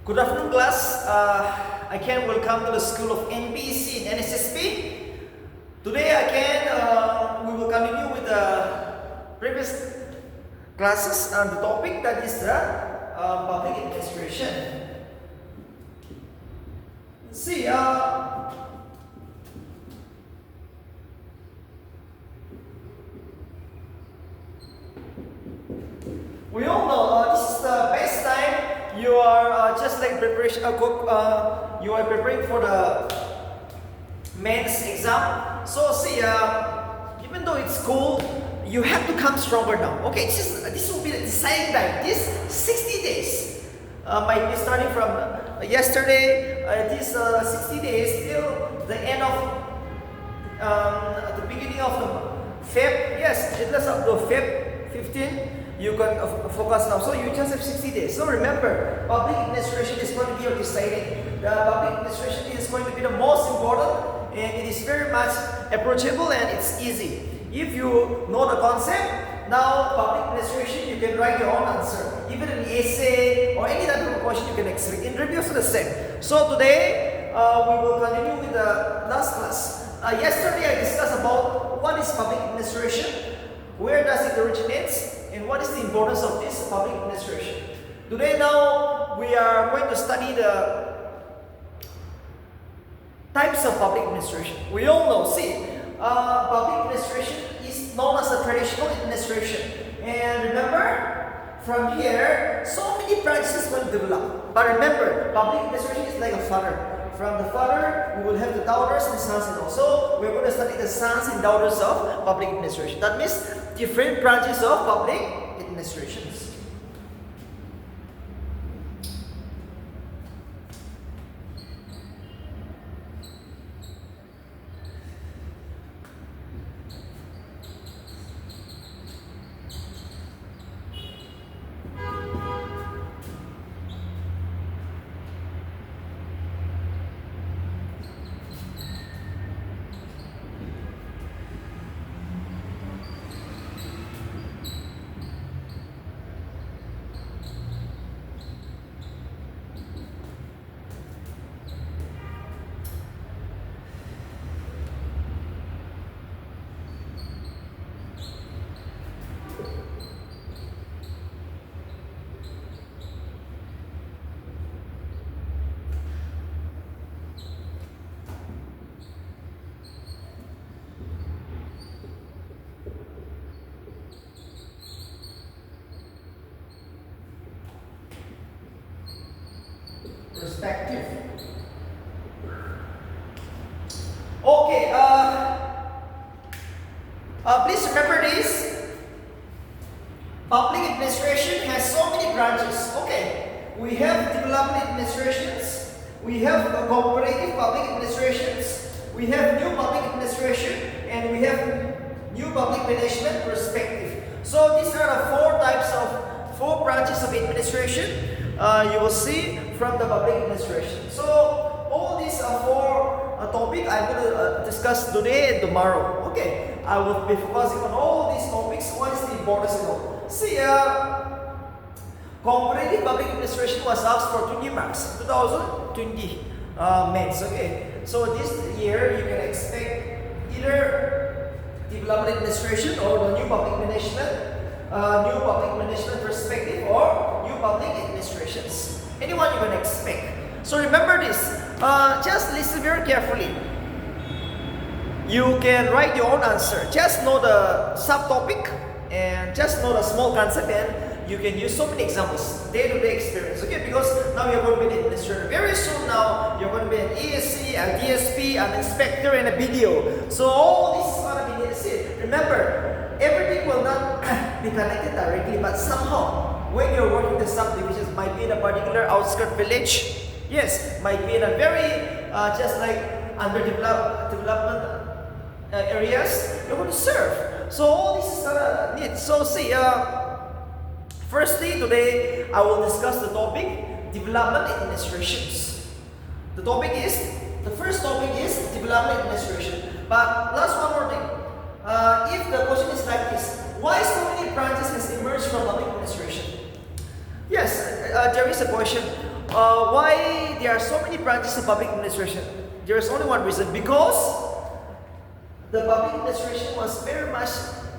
Good afternoon, class. Again, welcome to the School of NPC and NSSP. Today, again, we will continue with the previous classes on the topic that is the public administration. See, we all know this is the best time you are just like preparation. You are preparing for the mains exam. So see, even though it's cold, you have to come stronger now. Okay, this will be the deciding time. This 60 days might be starting from yesterday. This 60 days till the end of the beginning of the Feb. Yes, it is up to Feb 15. You can focus now. So you just have 60 days. So remember, public administration is going to be your deciding. The public administration is going to be the most important, and it is very much approachable and it's easy. If you know the concept, now public administration, you can write your own answer. Even an essay or any type of question you can expect. Interviews are the same. So today, we will continue with the last class. Yesterday I discussed about what is public administration, where does it originate, and what is the importance of this public administration. Today now, we are going to study the types of public administration. We all know, see, public administration is known as a traditional administration. And remember, from here, so many branches will develop. But remember, public administration is like a father. From the father, we will have the daughters and sons, and also we're going to study the sons and daughters of public administration. That means different branches of public administrations. Perspective. Okay, please remember this. Public administration has so many branches. Okay, we have development administrations, we have cooperative public administrations, we have new public administration, and we have new public management perspective. So these are the four branches of administration you will see from the public administration. So all these are four topics I'm going to discuss today and tomorrow. Okay, I will be focusing on all these topics. What is the importance of all? See, cooperative public administration was asked for 20 marks, 2020 mains. Okay, so this year you can expect either development administration or the new public management perspective, or new public administrations. Anyone you can expect. So remember this. Just listen very carefully. You can write your own answer. Just know the subtopic and just know the small concept, and you can use so many examples, day-to-day experience. Okay, because now you're going to be an administrator. Very soon now, you're going to be an ESC, a DSP, an inspector, and a BDO. So all this is going to be needed. Remember, everything will not be connected directly, but somehow, when you're working the subdivisions, might be in a particular outskirt village. Yes, might be in a very just like development areas you're going to serve. So all this is neat. So see, firstly today I will discuss the topic development administrations. The first topic is development administration. But last one more thing. If the question is like this, why so many branches has emerged from public administration? Yes, there is a question. Why there are so many branches of public administration? There is only one reason, because the public administration was very much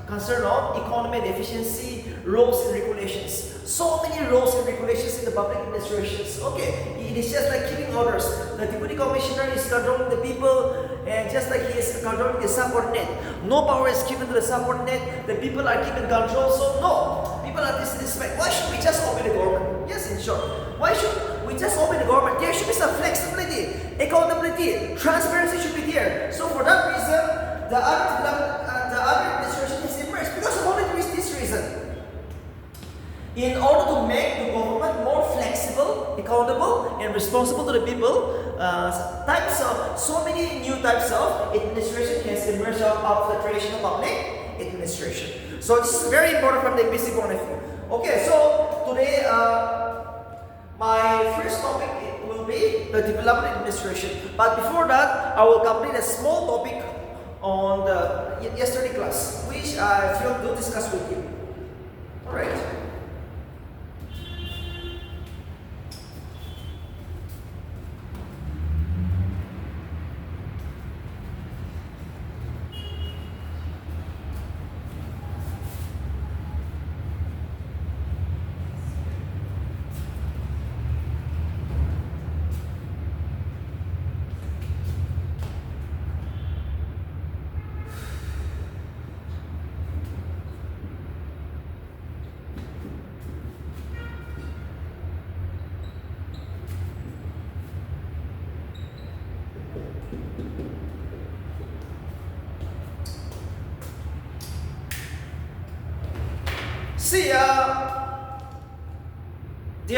concerned on economy and efficiency, rules and regulations. So many rules and regulations in the public administrations. Okay, it is just like giving orders. The deputy commissioner is controlling the people, and just like he is controlling the subordinate. No power is given to the subordinate. The people are given control. So no, people are dissatisfied. Why should we just obey the government? Yes, in short, why should we just obey the government? There should be some flexibility, accountability, transparency should be there. So for that reason, the other administration is emerged because of only this reason. In order to make the government more flexible, accountable, and responsible to the people, so many new types of administration has emerged out of the traditional public administration. So this is very important from the MPC point of view. Okay, so today my first topic will be the development administration. But before that, I will complete a small topic on the yesterday class, which I feel to discuss with you. All right. See, there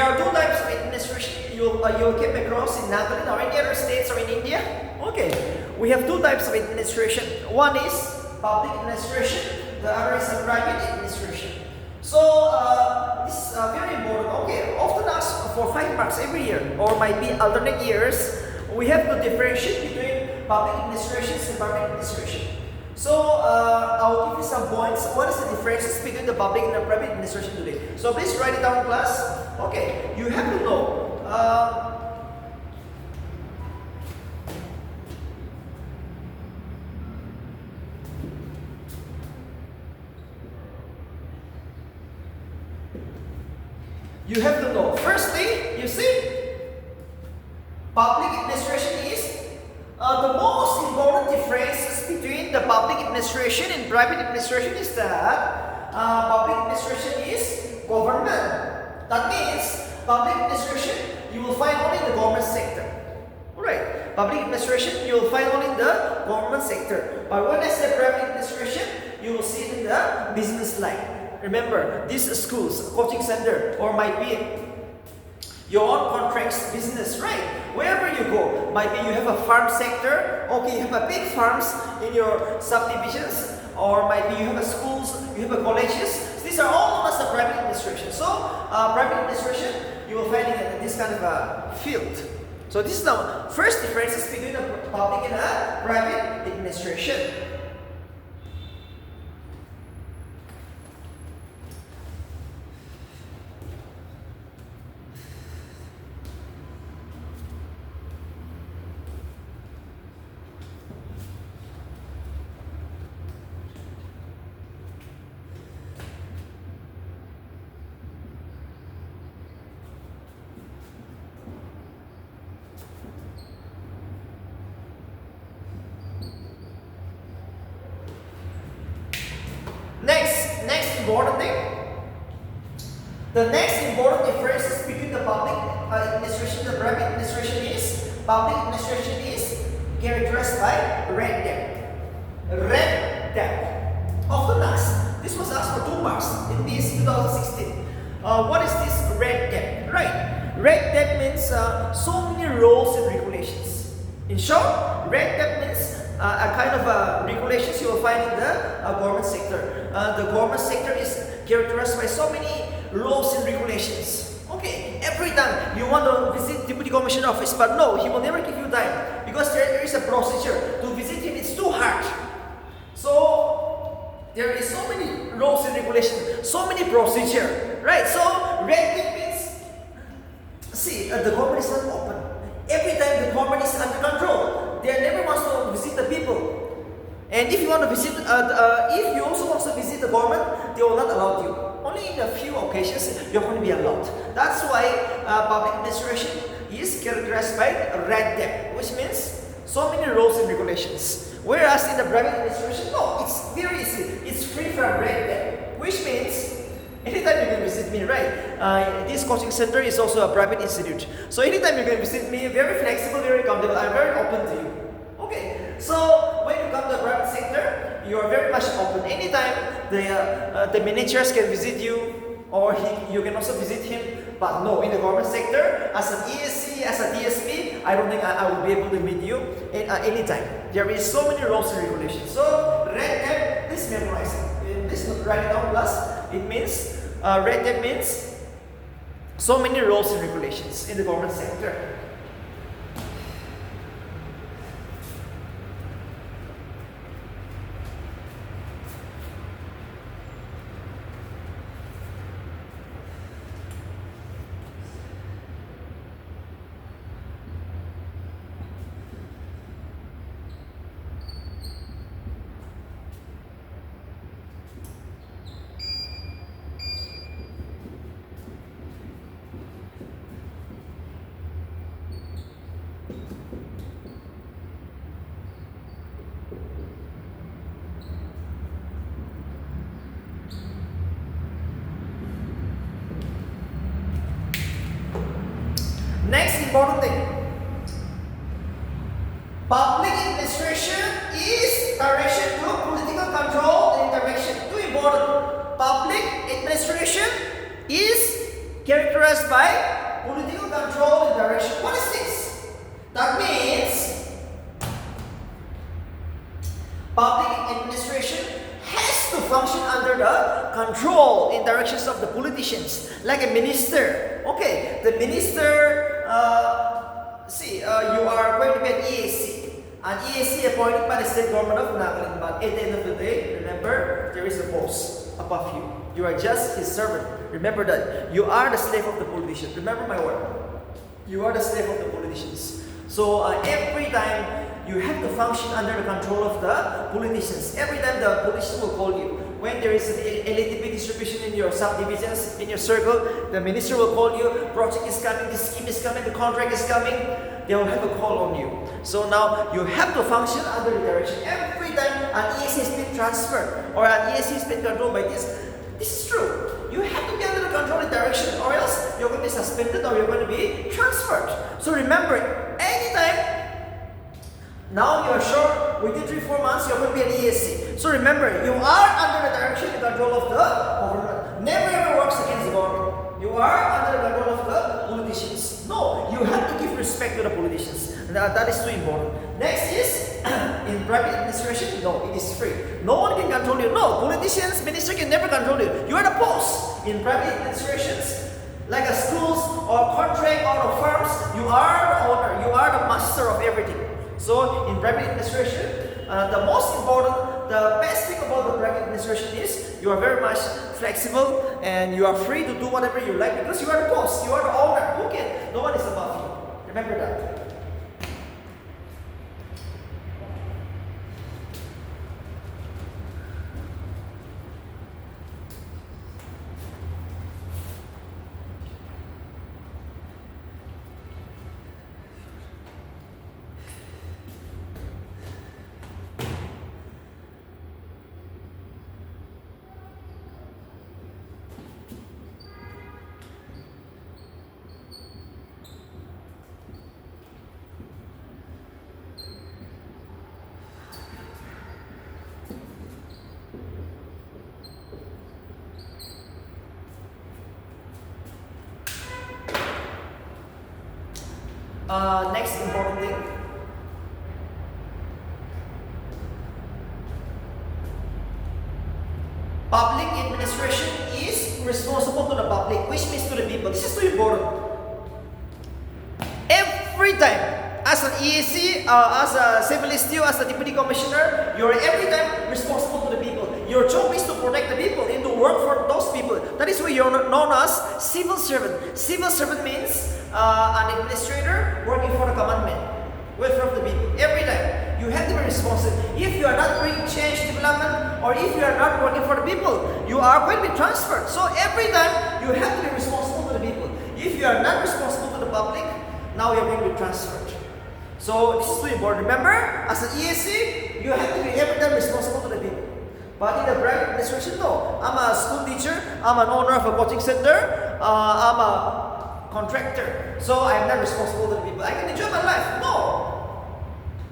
are two types of administration you'll came across in Nagaland or any other states or in India. Okay, we have two types of administration. One is public administration, the other is a private administration. So this is very important. Okay, often asked for 5 marks every year, or might be alternate years. We have to differentiate between public administrations and private administration. So I'll give you some points. What is the differences between the public and the private administration today? So please write it down, class. Okay, you have to know. You have to know. Firstly, you see, public administration is the most important difference between the public administration and private administration is that public administration is government. That means public administration you will find only in the government sector. Alright, public administration you will find only in the government sector. But when I say private administration, you will see it in the business line. Remember, these schools, coaching center, or might be your own contracts business, right? Wherever you go, might be you have a farm sector, okay, you have a big farms in your subdivisions, or might be you have a schools, you have a colleges. These are all known as the private administration. So, private administration, you will find it in this kind of a field. So this is the first differences between the public and the private administration. Next important thing. The next important differences between the public administration and the private administration is public administration is characterized by red tape. Red tape. Often asked. This was asked for 2 marks in this 2016. What is this red tape? Right. Red tape means so many rules and regulations. In short, red tape means a kind of regulations you will find in the government sector. The government sector is characterized by so many rules and regulations. Okay, every time you want to visit Deputy Commissioner office, but no, he will never give you time because there is a procedure. To visit him, it's too hard. So there is so many rules and regulations, so many procedure, right? So red tape means, see, the government is not open. anytime the government is under control, they never wants to visit the people. And if you want to visit, if you also want to visit the government, they will not allow you. Only in a few occasions you're going to be allowed. That's why public administration is characterized by red tape, which means so many rules and regulations. Whereas in the private administration, no, it's very easy. It's free from red tape, which means anytime you can visit me, right? This coaching center is also a private institute. So anytime you can visit me, very flexible, very comfortable. I'm very open to you. Okay, so when you come to the private sector, you are very much open. Anytime the managers can visit you, or you can also visit him. But no, in the government sector, as an ESC, as a DSP, I don't think I will be able to meet you at any time. There is so many rules and regulations. So red tape, please memorize it. Please write it down. Plus, it means red tape means so many rules and regulations in the government sector. Next important thing, public administration is direction to political control and intervention. Too important. Public administration is characterized by political control and direction. What is this? That means public administration has to function under the control and directions of the politicians, like a minister. Okay, the minister, you are going to be an EAC. An EAC appointed by the state government of Nagaland. But at the end of the day, remember, there is a boss above you. You are just his servant. Remember that. You are the slave of the politician. Remember my word. You are the slave of the politicians. So every time you have to function under the control of the politicians. Every time the politician will call you. When there is an LATP distribution in your subdivisions, in your circle, the minister will call you, project is coming, the scheme is coming, the contract is coming, they will have a call on you. So now you have to function under the direction. Every time an EAC has been transferred or an EAC has been controlled by this is true. You have to be under the control and direction, or else you're going to be suspended or you're going to be transferred. So remember, anytime now you are sure within 3-4 months you're going to be an ESC. So remember, you are under the direction and control of the government. Never ever works against the government. You are under the control of the politicians. No, you have to give respect to the politicians. That is too important. Next is in private administration. No, it is free. No one can control you. No, politicians, minister can never control you. You are the boss. In private administrations, like a schools or contract or firms, you are the owner. You are the master of everything. So in private administration, the most important, the best thing about the private administration is you are very much flexible and you are free to do whatever you like because you are the boss, you are the owner. Who can? No one is above you. Remember that. Next important thing. Public administration is responsible to the public, which means to the people. This is too important. Every time, as an EAC, as a civil STU, as a deputy commissioner, you are every time responsible to the people. Your job is to protect the people and to work for those people. That is why you're known as civil servant. Civil servant means an administrator working for the government, welfare of the people. Every time you have to be responsible. If you are not bringing change, development, or if you are not working for the people, you are going to be transferred. So every time you have to be responsible to the people. If you are not responsible to the public, now you are going to be transferred. So this is very important. Remember, as an ESC, you have to be every time responsible to the people. But in the private administration, no. I'm a school teacher. I'm an owner of a coaching center. I'm a contractor. So I'm not responsible to the people. I can enjoy my life. No.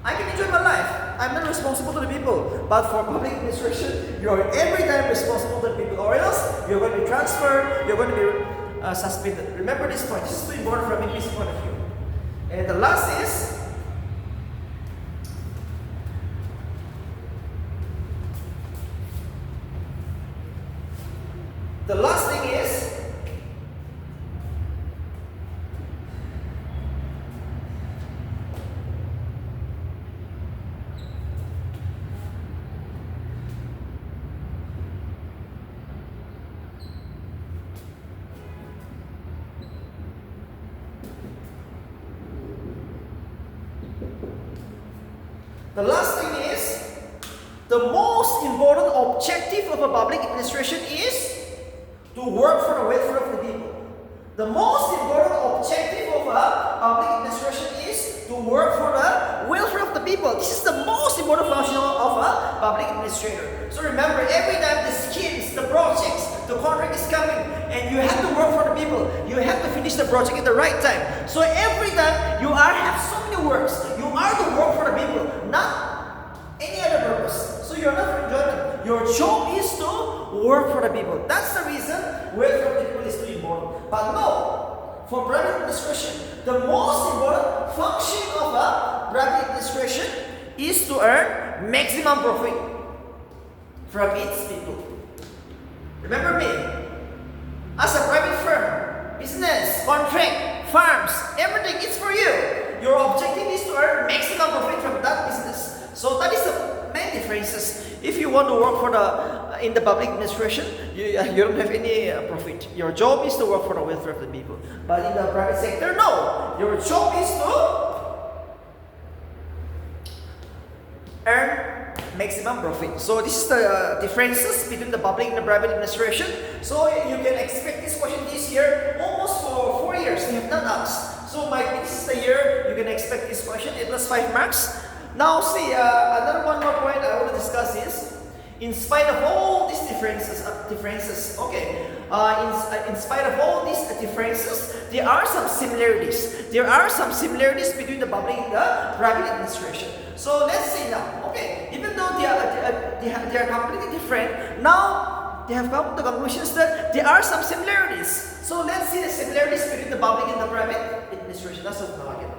I can enjoy my life. I'm not responsible to the people. But for public administration, you are every time responsible to the people. Or else, you're going to be transferred. You're going to be suspended. Remember this point. This is very important from English point of view. And the last is, the last thing is, the most important objective of a public administration is to work for the welfare of the people. The most important objective of a public administration is to work for the welfare of the people. This is the most important function of a public administrator. So remember, every time the schemes, the projects, the contract is coming, and you have to work for the people, you have to finish the project at the right time. So every time you have so many works, you are to work for the people, not any other purpose. So you're not for enjoyment. Your job is to work for the people. That's the reason welfare of the people is too important. But no, for private administration, the most important function of a private administration is to earn maximum profit from its people. Remember me, as a private firm, business, contract, farms, everything is for you. Your objective is to earn maximum profit from that business. So that is the main differences. If you want to work for in the public administration, you don't have any profit. Your job is to work for the welfare of the people. But in the private sector, no. Your job is to earn maximum profit. So this is the differences between the public and the private administration. So you can expect this question this year, almost for 4 years. They have not asked. So this is the year you can expect this question. It was 5 marks. Now see, another one more point I want to discuss is, in spite of all these differences, okay, in spite of all these differences, there are some similarities. There are some similarities between the public and the private administration. So let's see now, okay, even though they are completely different, now they have come to the conclusions that there are some similarities. So let's see the similarities between the public and the private administration. That's what now again.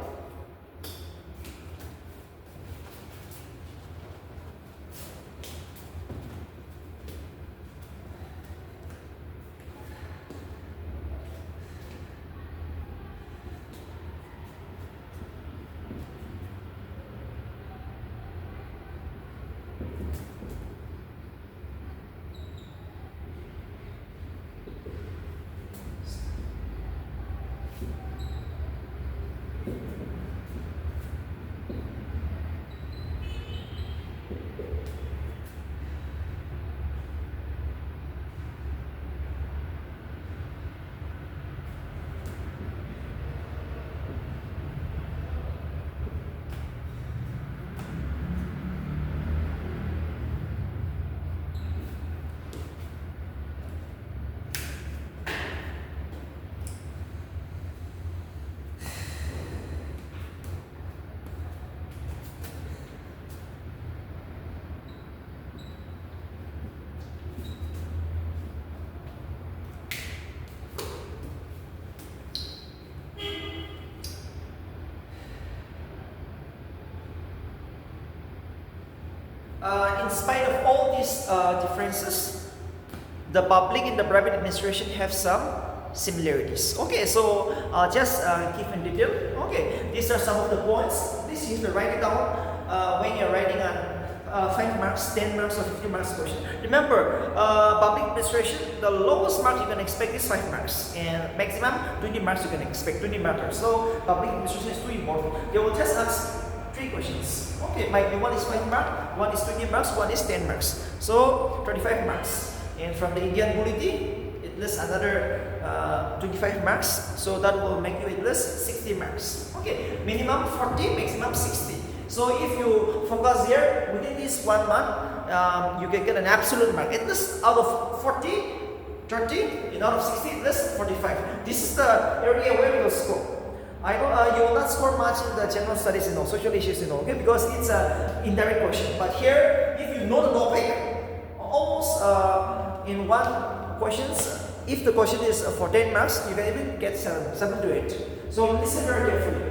In spite of all these differences, the public and the private administration have some similarities. Okay, so just keep in detail. Okay, these are some of the points. This you have to write it down when you're writing 5 marks, 10 marks, or 50 marks question. Remember, public administration, the lowest mark you can expect is 5 marks, and maximum 20 marks you can expect, 20 marks. So public administration is too important. They will just ask 3 questions. Okay, might be one is 5 marks, one is 20 marks, one is 10 marks. So 35 marks. And from the Indian polity, it lists another 25 marks. So that will make you at least 60 marks. Okay, minimum 40, maximum 60. So if you focus here within this 1 month, you can get an absolute mark. At least out of 40, 30, and out of 60, at least 45. This is the area where you will score. I know you will not score much in the general studies, social issues, okay, because it's an indirect question. But here, if you know the topic, almost in one questions, if the question is for 10 marks, you can even get 7 to 8. So listen very carefully.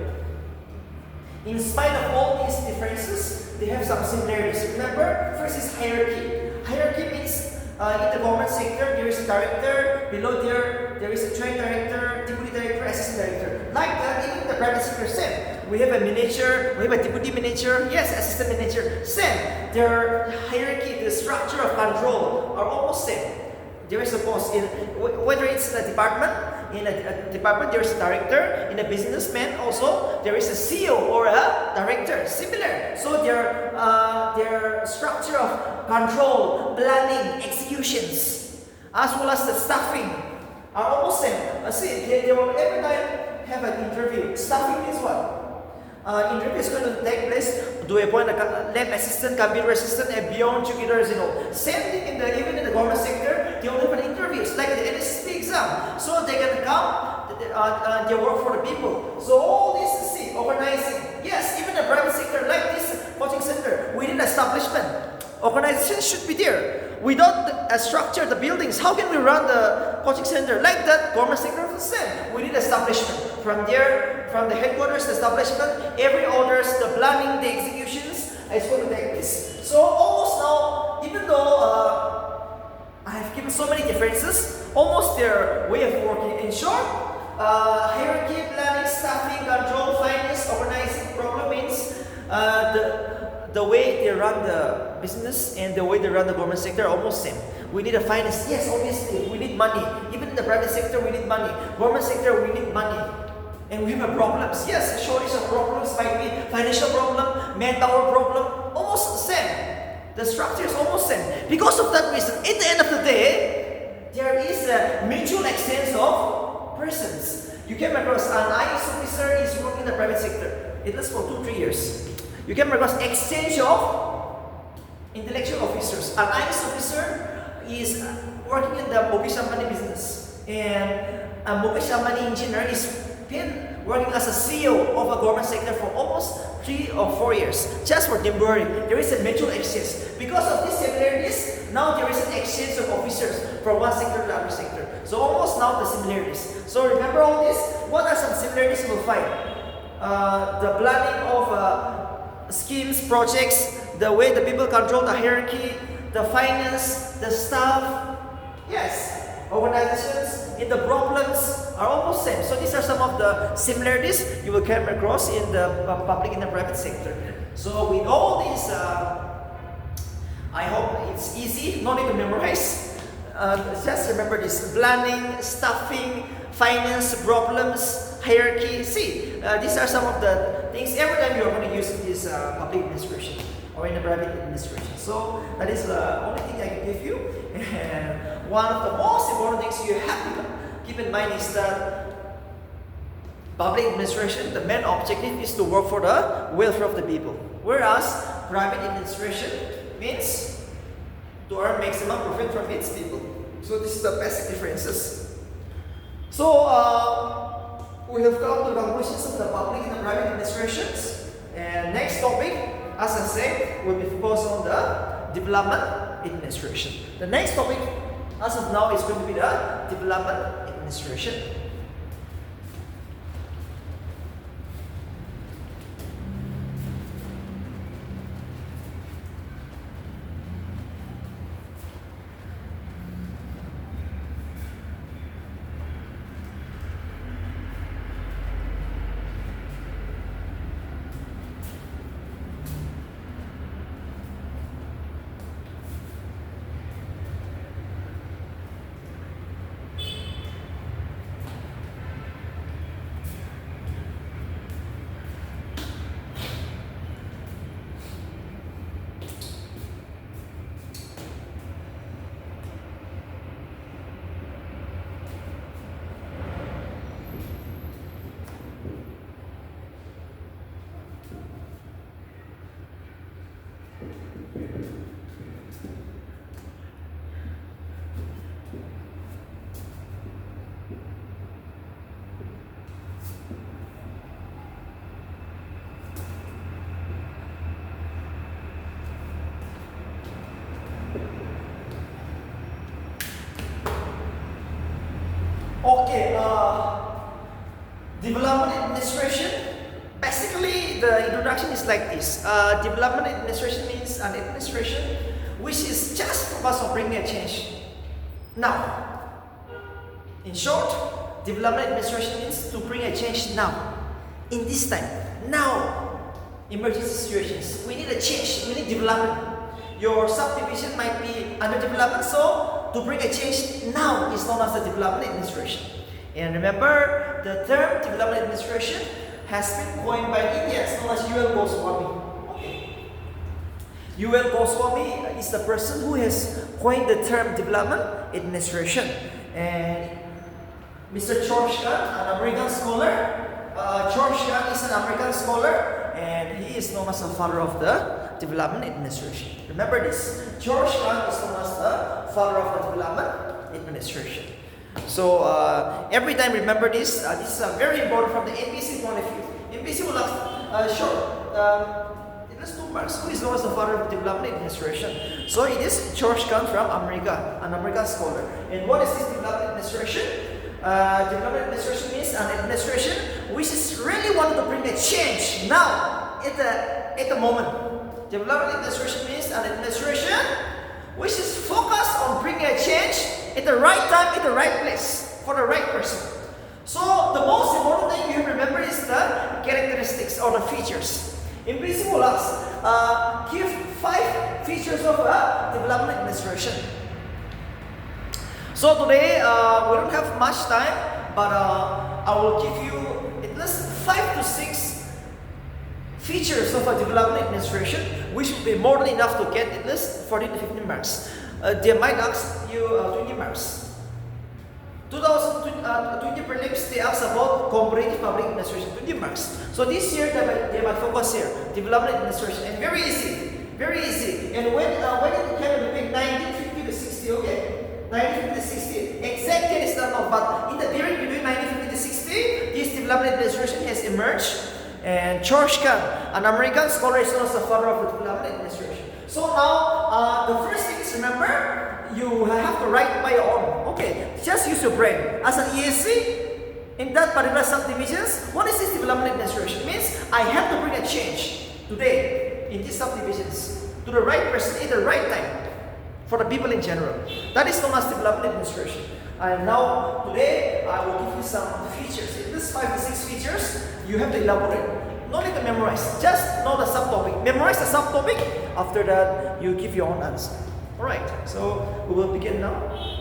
In spite of all these differences, they have some similarities. Remember, first is hierarchy. Hierarchy means in the government sector, there is a director, below there is a trained director, deputy director, assistant director. Like that, even in the private sector, same. We have a manager, we have a deputy manager, yes, assistant manager, same. Their hierarchy, the structure of control are almost same. There is a post, whether it's in a department, there is a director. In a businessman also, there is a CEO or a director. Similar. So their structure of control, planning, executions, as well as the staffing are almost same. See, they will every time have an interview. Staffing is what? Interview is going to take place. Do appoint a lab assistant, computer assistant, and beyond tutors, Same thing even in the government sector, they will have an interviews like the NSSP exam. So they can come, they work for the people. So all this, see, organizing. Yes, even the private sector like this coaching center, we need establishment. Organization should be there. Without a structure, the buildings, how can we run the coaching center? Like that, government sector is the same. We need establishment. From there, from the headquarters, the establishment, every orders, the planning, the executions is going to take place. So almost now, even though I have given so many differences, almost their way of working. In short, hierarchy, planning, staffing, control, finance, organizing, problem means the way they run the business and the way they run the government sector are almost same. We need a finance. Yes, obviously, we need money. Even in the private sector, we need money. Government sector, we need money. And we have problems. Yes, shortage of problems might be financial problem, manpower problem, almost the same. The structure is almost same. Because of that reason, at the end of the day, there is a mutual exchange of persons. You came across an IS officer is working in the private sector. It lasts for 2-3 years. You came across exchange of intellectual officers. An IS officer is working in the Mukesh Ambani business, and a Mukesh Ambani engineer is been working as a CEO of a government sector for almost 3 or 4 years, just for temporary. There is a mutual exchange. Because of these similarities, now there is an exchange of officers from one sector to the other sector. So almost now the similarities. So remember all this. What are some similarities you will find? The planning of schemes, projects, the way the people control the hierarchy, the finance, the staff. Yes, organizations in the problems are almost same. So these are some of the similarities you will come across in the public and the private sector. So with all these, I hope it's easy, no need to memorize. Just remember this: planning, staffing, finance, problems, hierarchy. See, these are some of the things every time you are going to use in this public administration or in the private administration. So that is the only thing I can give you. And one of the most important things you have to keep in mind is that public administration, the main objective is to work for the welfare of the people. Whereas private administration means to earn maximum profit from its people. So this is the basic differences. So we have come to the conclusions of the public and the private administrations. And next topic, as I said, will be focused on the development administration. The next topic, as of now, is going to be the development administration. Okay, development administration. Basically, the introduction is like this. Development administration means an administration which is just focused on bringing a change. Now, in short, development administration means to bring a change now, in this time, now. Emergency situations, we need a change, we need development. Your subdivision might be under development, so to bring a change now is known as the development administration. And remember, the term development administration has been coined by Indians, known as U.L. Goswami. Okay. U.L. Goswami is the person who has coined the term development administration. And Mr. George Kahn, an American scholar, George Kahn is an American scholar, and he is known as the father of the development administration. Remember this, George Kahn is known as the father of the development administration. So every time remember this, this is very important from the NPC point of view. NPC will ask, it is 2 marks, who is known as the father of development administration? So it is George Kahn from America, an American scholar. And what is this development administration? Development administration means an administration which is really wanted to bring a change now, at the moment. Development administration means an administration which is focused on bringing a change at the right time, at the right place, for the right person. So the most important thing you have to remember is the characteristics or the features. In principle, give 5 features of a development administration. So today we don't have much time, but I will give you at least 5 to 6 features of a development administration, which will be more than enough to get at least 14 to 15 marks. They might ask you 20 marks. 2020 prelims, they ask about comparative public administration, 20 marks. So this year they might focus here, development administration, and very easy, very easy. And when it came to pick 1950 to 60, okay, 1950 to 60, exactly is not known, but in the period between 1950 to 60, this development administration has emerged. And George Kahn, an American scholar, is known as the father of the development administration. So now, the first thing is, remember, you have to write by your own. Okay, just use your brain. As an ESC, in that particular subdivisions, what is this development administration? It means I have to bring a change today in these subdivisions to the right person at the right time for the people in general. That is known as development administration. And now, today, I will give you some features. In these 5 to 6 features, you have to elaborate. No need to memorize. Just know the subtopic. Memorize the subtopic. After that, you give your own answer. Alright, so we will begin now.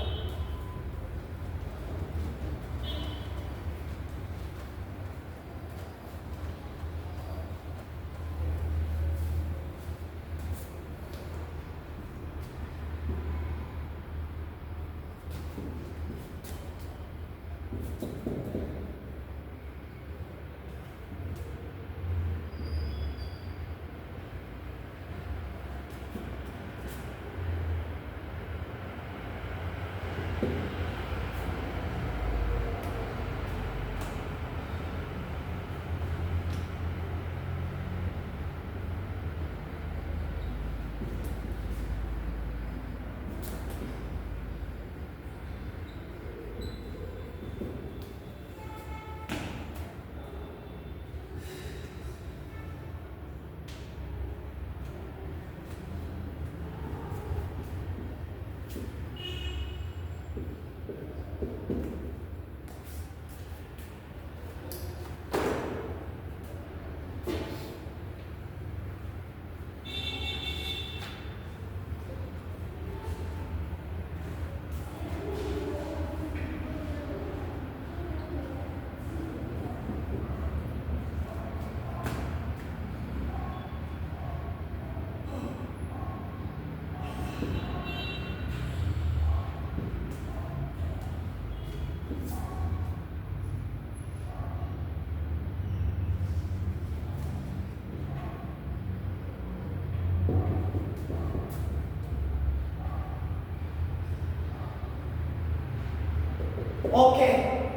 Okay,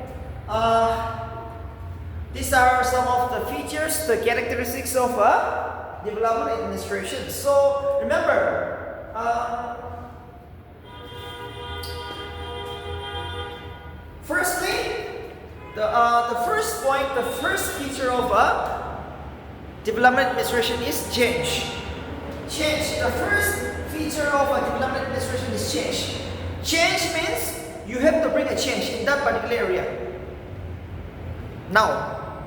these are some of the features, the characteristics of a development administration. So remember, firstly, The first point, the first feature of a development administration is change. Change. The first feature of a development administration is change. Change means you have to bring a change in that particular area. Now,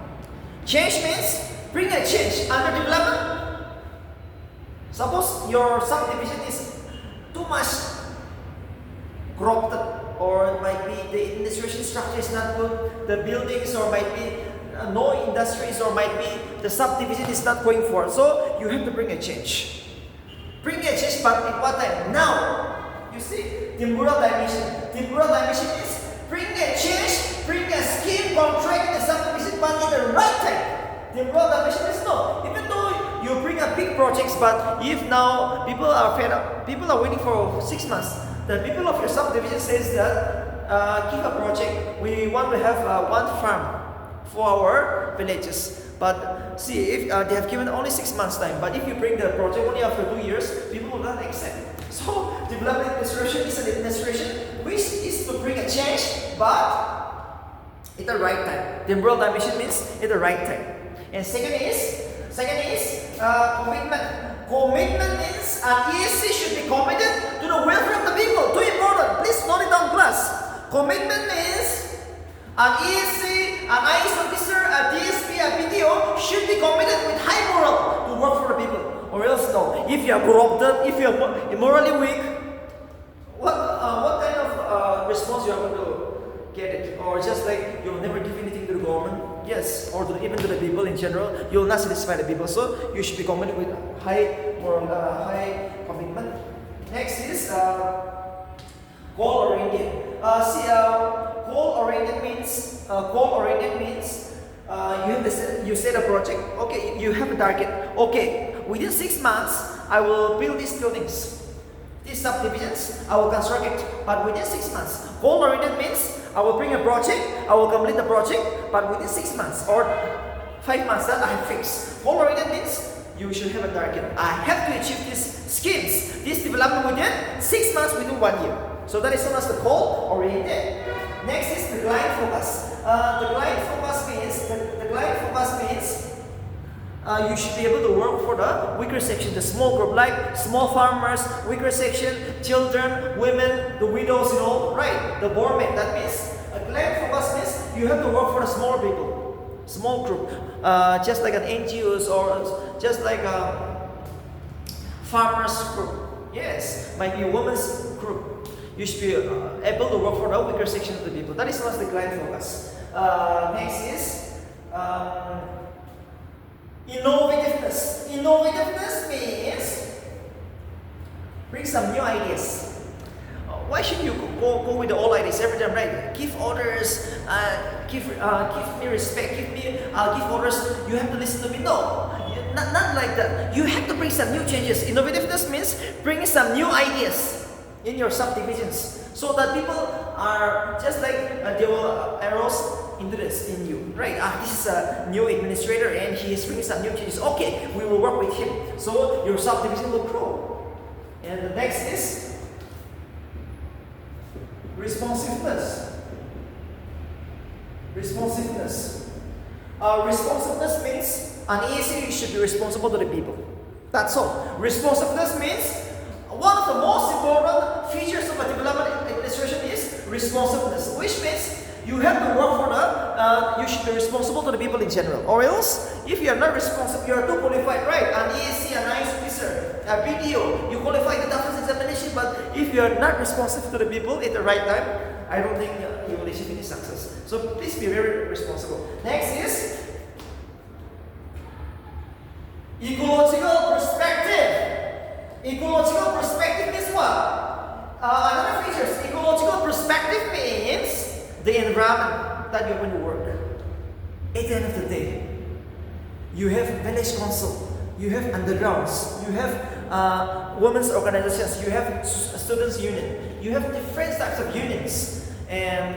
change means bring a change under development. Suppose your subdivision is too much corrupted, or it might be the administration structure is not good, the buildings, or might be no industries, or might be the subdivision is not going forward. So you have to bring a change. Bring a change, but at what time? Now. You see, temporal dimension. Temporal dimension is bring a change, bring a scheme, contract, the subdivision, but in the right time. Temporal dimension is no. Even though you bring a big projects, but if now people are fed up, people are waiting for 6 months. The people of your subdivision says that give a project. We want to have one farm for our villages. But see, if they have given only 6 months time, but if you bring the project only after 2 years, people will not accept it. So development administration is an administration which is to bring a change, but at the right time. Temporal dimension means at the right time. And second is commitment. Commitment means an ESC should be committed to the welfare of the people. Too important. Please note it down, class. Commitment means an ESC, an IS officer, a DSP, a PTO should be committed with high moral to work for the people. Or else no. If you are corrupted, if you are morally weak, what kind of response you are going to get it? Or just like you will never give anything to the government? Yes, or even to the people in general, you will not satisfy the people. So you should be committed with high moral, high commitment. Next is goal-oriented. Goal-oriented means you set a project. Okay, you have a target. Okay, within 6 months, I will build these buildings, these subdivisions. I will construct it, but within 6 months. Goal-oriented means I will bring a project, I will complete the project, but within 6 months or 5 months that I have fixed. Goal-oriented means you should have a target. I have to achieve these schemes, this development within 6 months, within 1 year. So that is known as the goal-oriented. Next is the client focus. The client focus means you should be able to work for the weaker section, the small group, like small farmers, weaker section, children, women, the widows, right? The poor men. That means a client focus means you have to work for the smaller people, small group, just like an NGOs or just like a farmers group. Yes, might be a women's group. You should be able to work for the weaker section of the people. That is known as the client focus. Next is innovativeness. Innovativeness means bring some new ideas. Why should you go with the old ideas every time, right? Give orders, give me respect, give orders. You have to listen to me. No, not like that. You have to bring some new changes. Innovativeness means bring some new ideas in your subdivisions, so that people are just like they will arouse interest in you, right? This is a new administrator and he is bringing some new changes. Okay, we will work with him, so your subdivision will grow. And the next is responsiveness. Responsiveness means an ESC should be responsible to the people. That's all. Responsiveness means one of the most important features of a development administration is responsiveness, which means you have to work for you should be responsible to the people in general. Or else, if you are not responsible, you are too qualified, right? An ESC, an IS officer, a BDO, you qualify the TOEFL examination, but if you are not responsive to the people at the right time, I don't think you will achieve any success. So please be very responsible. Next is ecological perspective. Ecological perspective means what? Another feature, ecological perspective means the environment that you're going to work. At the end of the day, you have village council, you have undergrounds, you have women's organizations, you have students union, you have different types of unions. And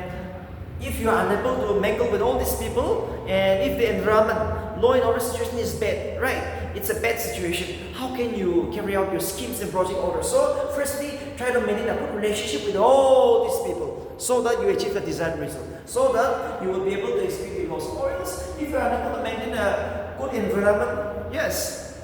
if you are unable to mingle with all these people, and if the environment, law and order situation is bad, right? It's a bad situation. How can you carry out your schemes and project orders? So, firstly, try to maintain a good relationship with all these people. so that you achieve the desired result, so that you will be able to execute the loss. Or else, if you are unable to maintain a good environment, yes,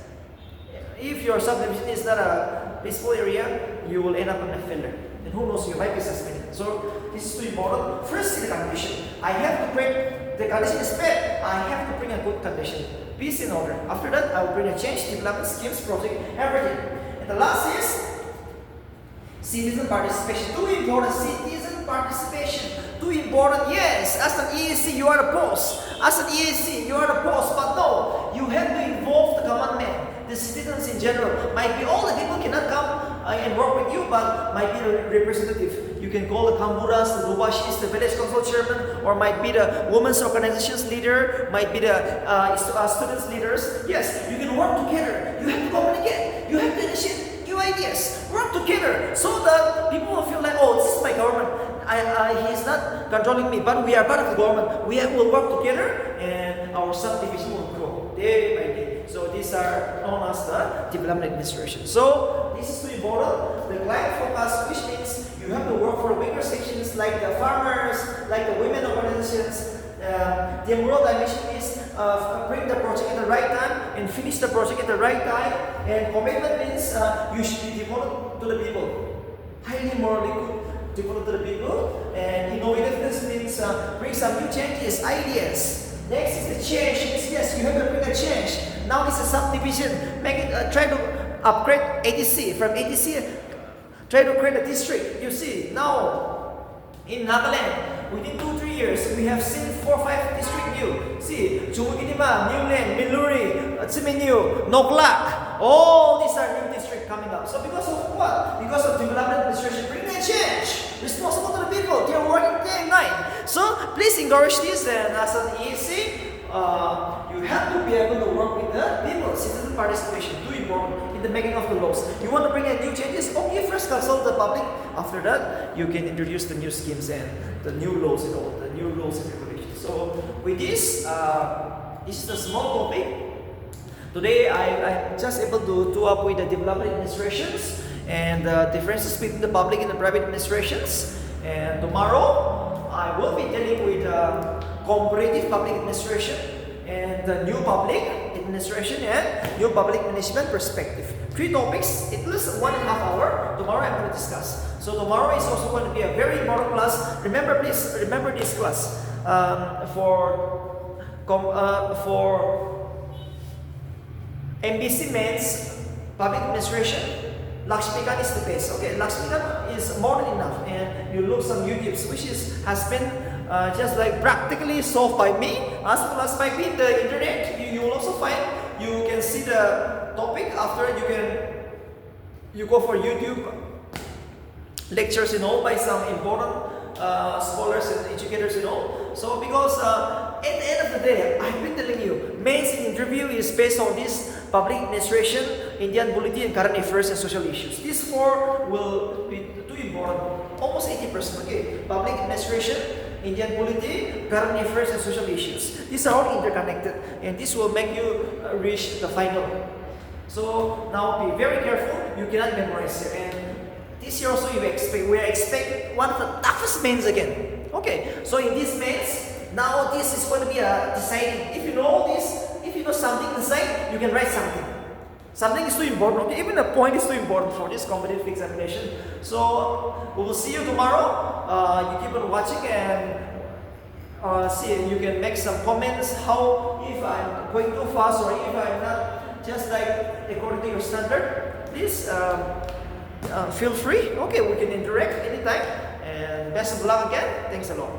if your subdivision is not a peaceful area, you will end up in a failure. And who knows, you might be suspended. So this is too important. First is the condition. I have to bring, the condition is bad, I have to bring a good condition. Peace in order. After that, I will bring a change, development, schemes, project, everything. And the last is citizen participation. Too important, citizen participation. Too important, yes. As an EAC, you are the boss. As an EAC, you are the boss. But no, you have to involve the common man. The citizens in general. Might be all the people cannot come and work with you, but might be the representative. You can call the Kamburas, the Lubashis, the village council chairman, or might be the women's organizations leader, might be the students leaders. Yes, you can work together. You have to communicate. You have to initiate new ideas. Work together so that people will feel like, oh, this is my government. He's not controlling me, but we are part of the government. We will work together, and our subdivision will grow day by day. So these are known as the development administration. So this is too important. The client focus, which means you have to work for weaker sections like the farmers, like the women organizations. The moral dimension is bring the project at the right time and finish the project at the right time. And commitment means you should be devoted to the people. Highly morally good, devoted to the people. And innovativeness means bring some new changes, ideas. Next is the change. Yes, you have to bring a change. Now it's a subdivision. Make it try to upgrade ATC from ATC. Try to create a district. You see now in Nagaland within 2-3 years we have seen 4-5 districts new. See, Chumukinima, New Land, Miluri, Tsiminyu, Noklak. All these are new districts coming up. So because of what? Because of development administration, bring a change. Responsible to the people. They are working day and night. So please encourage this, and as an EAC, you have to be able to work with the people. Citizen participation, too important in the making of the laws. You want to bring in new changes? Okay, first consult the public. After that, you can introduce the new schemes and the new laws and all, the new rules and regulations. So with this, this is a small topic. Today, I'm just able to do up with the development administrations and the differences between the public and the private administrations. And tomorrow, I will be dealing with comparative public administration and the new public administration and new public management perspective. 3 topics, at least 1.5 hours. Tomorrow I'm going to discuss. So tomorrow is also going to be a very important class. Remember, please remember this class for MBC Men's Public Administration. Lakshmikan is the best. Okay, Lakshmikan is more than enough, and you look some YouTubes, which has been just like practically solved by me, as well as by me the internet. You will also find, you can see the topic. After you go for YouTube lectures and all by some important scholars and educators and all. So because at the end of the day, I've been telling you, mains interview is based on this public administration, Indian polity, and current affairs and social issues. These 4 will be too important, almost 80%. Okay, public administration, Indian polity, current affairs and social issues. These are all interconnected, and this will make you reach the final. So now be very careful. You cannot memorize it. And this year also we are expecting one of the toughest mains again. Okay, so in these mains, now this is going to be a deciding. If you know this, if you know something inside, you can write something. Something is too important. Okay, even a point is too important for this competitive examination. So we will see you tomorrow. You keep on watching and see. You can make some comments. How, if I'm going too fast or if I'm not just like according to your standard, please feel free. Okay, we can interact anytime. And best of luck again. Thanks a lot.